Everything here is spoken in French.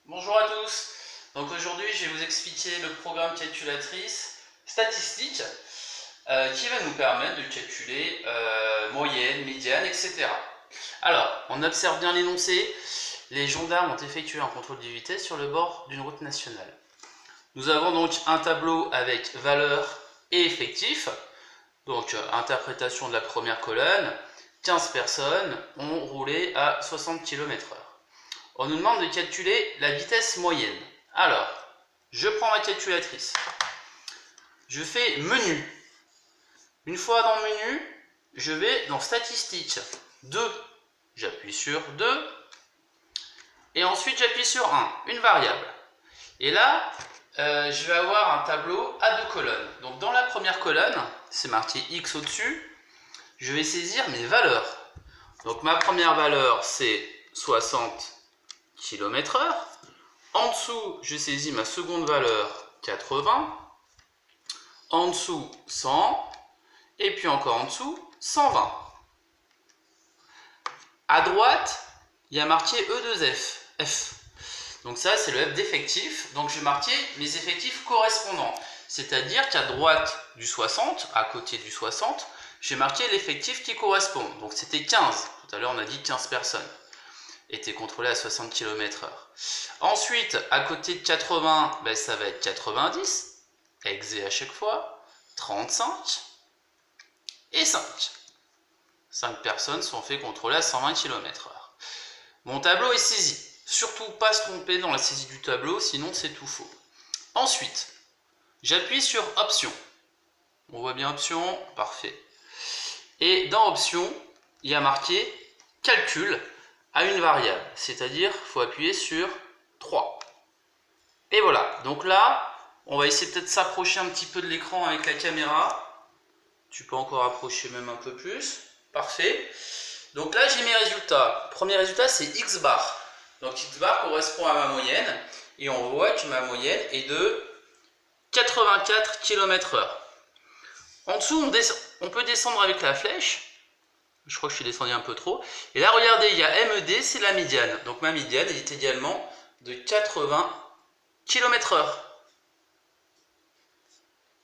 Bonjour à tous. Donc aujourd'hui, je vais vous expliquer le programme calculatrice statistique qui va nous permettre de calculer moyenne, médiane, etc. Alors, on observe bien l'énoncé. Les gendarmes ont effectué un contrôle de vitesse sur le bord d'une route nationale. Nous avons donc un tableau avec valeur et effectif. Donc, interprétation de la première colonne. 15 personnes ont roulé à 60 km/h. On nous demande de calculer la vitesse moyenne. Alors, je prends ma calculatrice. Je fais menu. Une fois dans le menu, je vais dans statistiques. 2. J'appuie sur 2. Et ensuite, j'appuie sur 1, une variable. Et là, je vais avoir un tableau à 2 colonnes. Donc, dans la première colonne, c'est marqué X au-dessus. Je vais saisir mes valeurs. Donc, ma première valeur, c'est 60 km/h. En dessous, je saisis ma seconde valeur, 80. En dessous, 100. Et puis encore en dessous, 120. À droite, il y a marqué E2F. F. Donc ça, c'est le F d'effectif. Donc je vais marquer mes effectifs correspondants. C'est-à-dire qu'à droite du 60, à côté du 60, j'ai marqué l'effectif qui correspond. Donc c'était 15. Tout à l'heure, on a dit 15 personnes étaient contrôlées à 60 km/h. Ensuite, à côté de 80, ben, ça va être 90, exé à chaque fois, 35 et 5. 5 personnes sont fait contrôler à 120 km/h. Mon tableau est saisi. Surtout pas se tromper dans la saisie du tableau, sinon c'est tout faux. Ensuite, j'appuie sur Option. On voit bien Option, parfait. Et dans Option, il y a marqué Calcul à une variable, c'est-à-dire il faut appuyer sur 3. Et voilà, donc là, on va essayer peut-être de s'approcher un petit peu de l'écran avec la caméra. Tu peux encore approcher même un peu plus. Parfait. Donc là, j'ai mes résultats. Premier résultat, c'est X bar. Donc X bar correspond à ma moyenne. Et on voit que ma moyenne est de 84 km/h. En dessous, on peut descendre avec la flèche. Je crois que je suis descendu un peu trop. Et là, regardez, il y a MED, c'est la médiane. Donc ma médiane est également de 80 km/h.